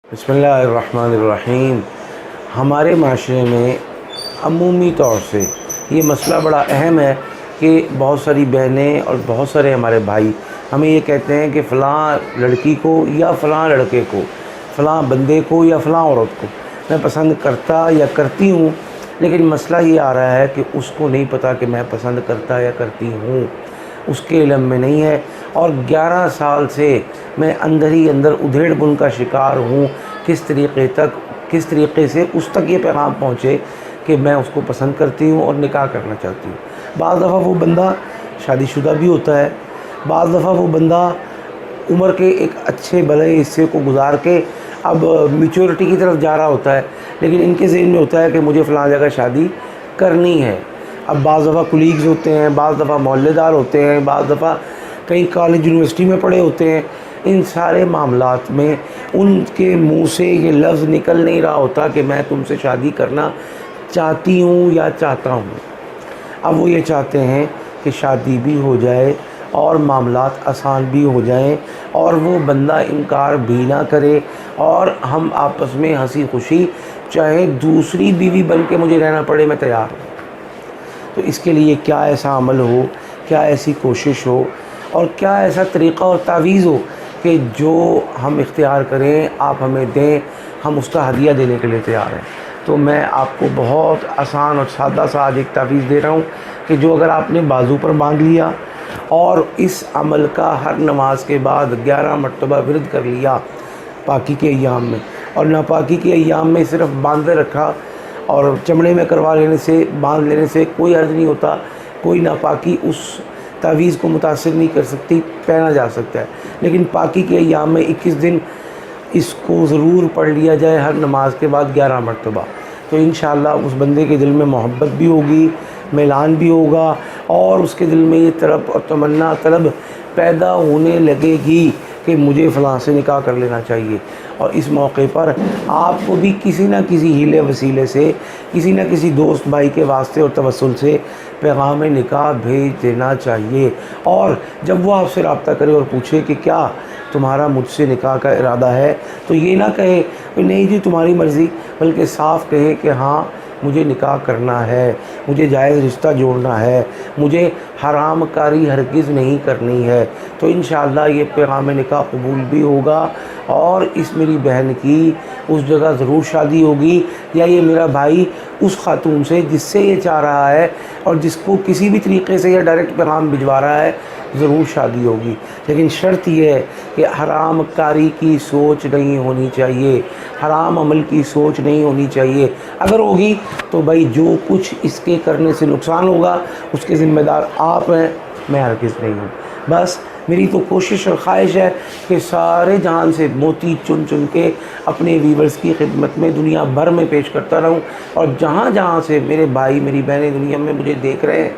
बिस्मिल्लाहिर्रहमानिर्रहीम। हमारे माशरे में अमूमी तौर से ये मसला बड़ा अहम है कि बहुत सारी बहनें और बहुत सारे हमारे भाई हमें ये कहते हैं कि फ़लाँ लड़की को या फ़लाँ लड़के को, फ़लाँ बंदे को या फ़लाँ औरत को मैं पसंद करता या करती हूँ, लेकिन मसला ये आ रहा है कि उसको नहीं पता कि मैं पसंद करता या करती हूँ, उसके इल्म में नहीं है। और 11 साल से मैं अंदर ही अंदर उधेड़-बुन का शिकार हूँ। किस तरीक़े से उस तक ये पैगाम पहुँचे कि मैं उसको पसंद करती हूँ और निकाह करना चाहती हूँ। बाज़ दफ़ा वो बंदा शादीशुदा भी होता है, बाज़ दफ़ा वो बंदा उम्र के एक अच्छे भले हिस्से को गुजार के अब मैच्योरिटी की तरफ जा रहा होता है, लेकिन इनके ज़हन में होता है कि मुझे फ़लाँ जगह शादी करनी है। अब बाज़ दफ़ा कुलीग्स होते हैं, बाज़ दफ़ा मोहल्लेदार होते हैं, बाज़ दफ़ा कहीं कॉलेज यूनिवर्सिटी में पढ़े होते हैं। इन सारे मामलात में उनके मुंह से ये लफ्ज़ निकल नहीं रहा होता कि मैं तुमसे शादी करना चाहती हूँ या चाहता हूँ। अब वो ये चाहते हैं कि शादी भी हो जाए और मामलात आसान भी हो जाएं और वो बंदा इनकार भी ना करे और हम आपस में हंसी खुशी चाहे दूसरी बीवी बन के मुझे रहना पड़े, मैं तैयार हूँ। तो इसके लिए क्या ऐसा अमल हो, क्या ऐसी कोशिश हो और क्या ऐसा तरीक़ा और तावीज़ हो कि जो हम इख्तियार करें, आप हमें दें, हम उसका हदिया देने के लिए तैयार हैं। तो मैं आपको बहुत आसान और सादा सा आज एक तावीज़ दे रहा हूँ कि जो अगर आपने बाजू पर बांध लिया और इस अमल का हर नमाज के बाद 11 मरतबा विर्द कर लिया पाकी के अय्याम में, और नापाकी के अय्याम में सिर्फ बांधे रखा और चमड़े में करवा लेने से, बांध लेने से कोई अर्ज़ नहीं होता, कोई नापाकी उस तावीज़ को मुतासिर नहीं कर सकती, पहना जा सकता है। लेकिन पाकी के अय्याम में 21 दिन इसको ज़रूर पढ़ लिया जाए हर नमाज के बाद 11 मरतबा, तो इंशाअल्लाह उस बंदे के दिल में मोहब्बत भी होगी, मिलान भी होगा और उसके दिल में ये तलब और तमन्ना तलब पैदा होने लगेगी कि मुझे फ़लाँ से निकाह कर लेना चाहिए। और इस मौके पर आपको भी किसी न किसी हीले वसीले से, किसी न किसी दोस्त भाई के वास्ते और तवस्सुल से पैगाम निकाह भेज देना चाहिए। और जब वो आपसे रब्ता करे और पूछे कि क्या तुम्हारा मुझसे निकाह का इरादा है, तो ये ना कहे कि नहीं जी तुम्हारी मर्ज़ी, बल्कि साफ़ कहे कि हाँ मुझे निकाह करना है, मुझे जायज़ रिश्ता जोड़ना है, मुझे हराम कारी हरगिज़ नहीं करनी है। तो इंशाअल्लाह ये पैगाम निकाह कबूल भी होगा और इस मेरी बहन की उस जगह ज़रूर शादी होगी, या ये मेरा भाई उस खातून से जिससे ये चाह रहा है और जिसको किसी भी तरीक़े से या डायरेक्ट पैगाम भिजवा रहा है, ज़रूर शादी होगी। लेकिन शर्त यह है कि हराम कारी की सोच नहीं होनी चाहिए, हराम अमल की सोच नहीं होनी चाहिए। अगर होगी तो भाई जो कुछ इसके करने से नुकसान होगा उसके ज़िम्मेदार आप हैं, मैं हरगिज़ नहीं हूँ। बस मेरी तो कोशिश और ख्वाहिश है कि सारे जहान से मोती चुन चुन के अपने व्यूवर्स की खिदमत में दुनिया भर में पेश करता रहूँ, और जहाँ जहाँ से मेरे भाई मेरी बहनें दुनिया में मुझे देख रहे हैं,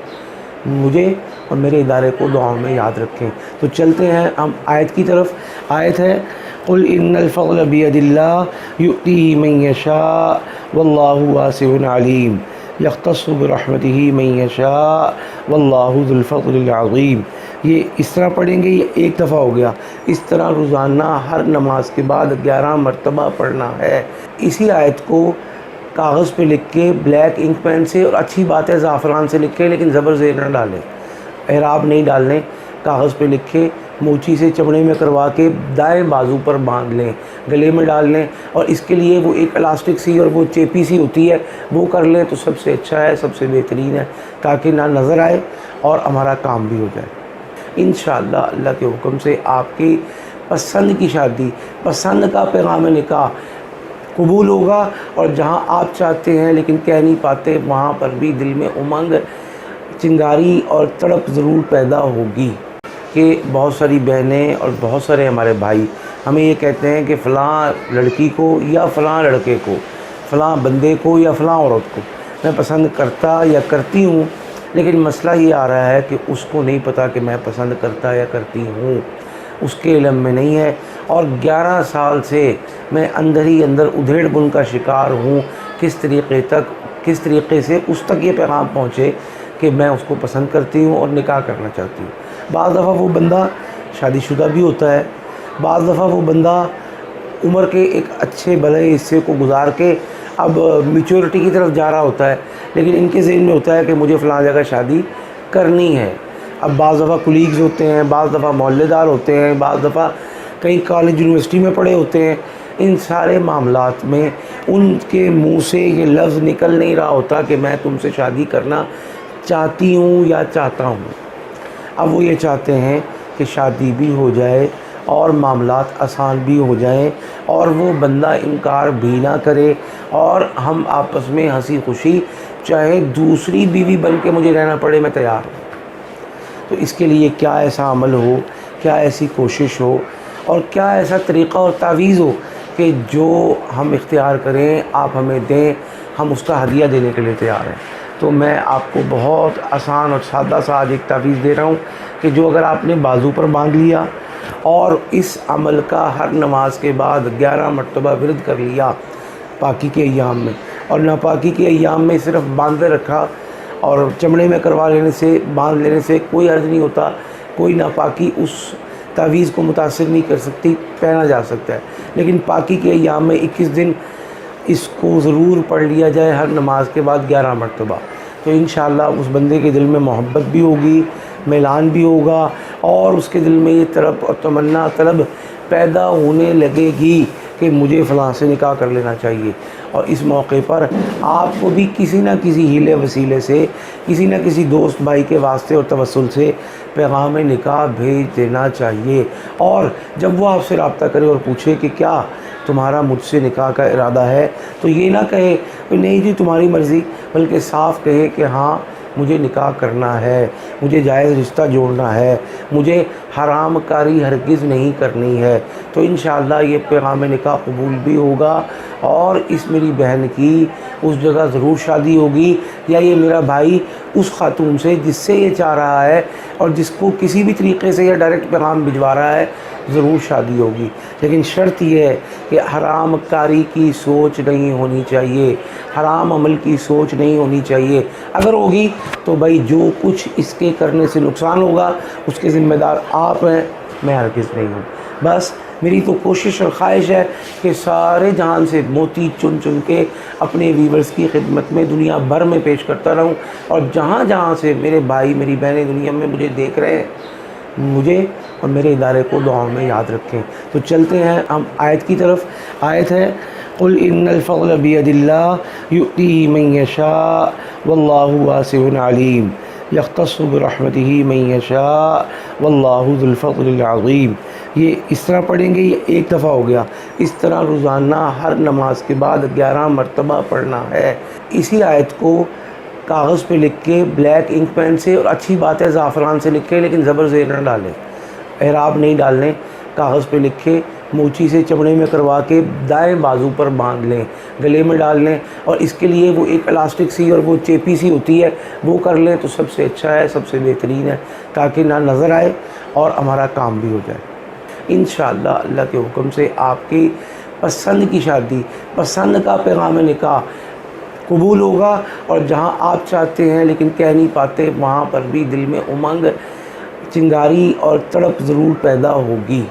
मुझे और मेरे इदारे को दुआओं में याद रखें। तो चलते हैं हम आयत की तरफ। आयत है कुल इन्नल फ़ज़्ल बियदिल्लाह युअतीही मन यशा वल्लाहु वासिउन अलीम यख्तस्सु बिरहमतिही मन यशा वल्लाहु ज़ुल फ़ज़्लिल अज़ीम। ये इस तरह पढ़ेंगे, ये एक दफ़ा हो गया। इस तरह रोज़ाना हर नमाज के बाद 11 मरतबा पढ़ना है। इसी आयत को कागज़ पे लिख के ब्लैक इंक पेन से, और अच्छी बात है ज़ाफ़रान से लिखें, लेकिन ज़बर ज़ेर न डालें, एराब नहीं डालने, कागज़ पे लिखे मोची से चमड़े में करवा के दाएं बाजू पर बांध लें, गले में डाल लें, और इसके लिए वो एक इलास्टिक सी और वो चेपी सी होती है वो कर लें तो सबसे अच्छा है, सबसे बेहतरीन है, ताकि ना नज़र आए और हमारा काम भी हो जाए। इंशाअल्लाह अल्लाह के हुक्म से आपकी पसंद की शादी, पसंद का पैगाम निकाह कबूल होगा, और जहाँ आप चाहते हैं लेकिन कह नहीं पाते वहाँ पर भी दिल में उमंग, चिंगारी और तड़प ज़रूर पैदा होगी कि बहुत सारी बहनें और बहुत सारे हमारे भाई हमें ये कहते हैं कि फ़लाँ लड़की को या फ़लाँ लड़के को, फ़लाँ बंदे को या फ़लाँ औरत को मैं पसंद करता या करती हूँ, लेकिन मसला ये आ रहा है कि उसको नहीं पता कि मैं पसंद करता या करती हूँ, उसके इल्म में नहीं है। और 11 साल से मैं अंदर ही अंदर उधेड़-बुन का शिकार हूँ। किस तरीक़े से उस तक ये पैगाम पहुँचे कि मैं उसको पसंद करती हूँ और निकाह करना चाहती हूँ। बाज़ दफ़ा वो बंदा शादीशुदा भी होता है, बाज़ दफ़ा वो बंदा عمر کے ایک اچھے بھلے حصے کو گزار کے اب میچورٹی کی طرف جا رہا ہوتا ہے، لیکن ان کے ذہن میں ہوتا ہے کہ مجھے فلاں جگہ شادی کرنی ہے۔ اب بعض دفعہ کولیگز ہوتے ہیں، بعض دفعہ محلے دار ہوتے ہیں، بعض دفعہ کئی کالج یونیورسٹی میں پڑھے ہوتے ہیں۔ ان سارے معاملات میں ان کے منہ سے یہ لفظ نکل نہیں رہا ہوتا کہ میں تم سے شادی کرنا چاہتی ہوں یا چاہتا ہوں۔ اب وہ یہ چاہتے ہیں کہ شادی بھی ہو جائے اور معاملات آسان بھی ہو جائیں اور وہ بندہ انکار بھی نہ کرے اور ہم آپس میں ہنسی خوشی، چاہے دوسری بیوی بن کے مجھے رہنا پڑے، میں تیار ہوں۔ تو اس کے لیے کیا ایسا عمل ہو، کیا ایسی کوشش ہو اور کیا ایسا طریقہ اور تعویذ ہو کہ جو ہم اختیار کریں، آپ ہمیں دیں، ہم اس کا ہدیہ دینے کے لیے تیار ہیں۔ تو میں آپ کو بہت آسان اور سادہ سا آج ایک تعویذ دے رہا ہوں کہ جو اگر آپ نے بازو پر باندھ لیا اور اس عمل کا ہر نماز کے بعد 11 مرتبہ ورد کر لیا پاکی کے ایام میں، اور ناپاکی کے ایام میں صرف باندھے رکھا اور چمڑے میں کروا لینے سے، باندھ لینے سے کوئی حرج نہیں ہوتا، کوئی ناپاکی اس تعویذ کو متاثر نہیں کر سکتی، پہنا جا سکتا ہے۔ لیکن پاکی کے ایام میں 21 دن اس کو ضرور پڑھ لیا جائے ہر نماز کے بعد 11 مرتبہ، تو انشاءاللہ اس بندے کے دل میں محبت بھی ہوگی، میلان بھی ہوگا اور اس کے دل میں یہ طلب اور تمنا طلب پیدا ہونے لگے گی کہ مجھے فلاں سے نکاح کر لینا چاہیے۔ اور اس موقع پر آپ کو بھی کسی نہ کسی ہیلے وسیلے سے، کسی نہ کسی دوست بھائی کے واسطے اور توسل سے پیغام نکاح بھیج دینا چاہیے۔ اور جب وہ آپ سے رابطہ کرے اور پوچھے کہ کیا تمہارا مجھ سے نکاح کا ارادہ ہے، تو یہ نہ کہے کہ نہیں جی تمہاری مرضی، بلکہ صاف کہے کہ ہاں مجھے نکاح کرنا ہے، مجھے جائز رشتہ جوڑنا ہے، مجھے حرام کاری ہرگز نہیں کرنی ہے۔ تو انشاءاللہ یہ پیغام نکاح قبول بھی ہوگا اور اس میری بہن کی اس جگہ ضرور شادی ہوگی، یا یہ میرا بھائی اس خاتون سے جس سے یہ چاہ رہا ہے اور جس کو کسی بھی طریقے سے یا ڈائریکٹ پیغام بھجوا رہا ہے، ضرور شادی ہوگی۔ لیکن شرط یہ ہے کہ حرام کاری کی سوچ نہیں ہونی چاہیے، حرام عمل کی سوچ نہیں ہونی چاہیے۔ اگر ہوگی تو بھائی جو کچھ اس کے کرنے سے نقصان ہوگا اس کے ذمہ دار آپ ہیں، میں ہرگز نہیں ہوں۔ بس میری تو کوشش اور خواہش ہے کہ سارے جہان سے موتی چن چن کے اپنے ویورز کی خدمت میں دنیا بھر میں پیش کرتا رہوں، اور جہاں جہاں سے میرے بھائی میری بہنیں دنیا میں مجھے دیکھ رہے ہیں، مجھے اور میرے ادارے کو دعاؤں میں یاد رکھیں۔ تو چلتے ہیں ہم آیت کی طرف۔ آیت ہے قل ان الفضل بید اللہ یؤتیہ من یشاء واللہ واسع علیم یختص برحمتہ من یشاء واللہ ذو الفضل العظیم۔ یہ اس طرح پڑھیں گے، یہ ایک دفعہ ہو گیا، اس طرح روزانہ ہر نماز کے بعد 11 مرتبہ پڑھنا ہے۔ اسی آیت کو کاغذ پہ لکھ کے بلیک انک پین سے، اور اچھی بات ہے زعفران سے لکھیں لیکن زبر زیر نہ ڈالیں، اعراب نہیں ڈالنے، کاغذ پہ لکھے موچی سے چمڑے میں کروا کے دائیں بازو پر باندھ لیں، گلے میں ڈال لیں، اور اس کے لیے وہ ایک الاسٹک سی اور وہ چیپی سی ہوتی ہے وہ کر لیں تو سب سے اچھا ہے، سب سے بہترین ہے، تاکہ نہ نظر آئے اور ہمارا کام بھی ہو جائے۔ انشاءاللہ اللہ کے حکم سے آپ کی پسند کی شادی، پسند کا پیغام نکاح قبول ہوگا، اور جہاں آپ چاہتے ہیں لیکن کہہ نہیں پاتے وہاں پر بھی دل میں امنگ، چنگاری اور تڑپ ضرور پیدا ہوگی۔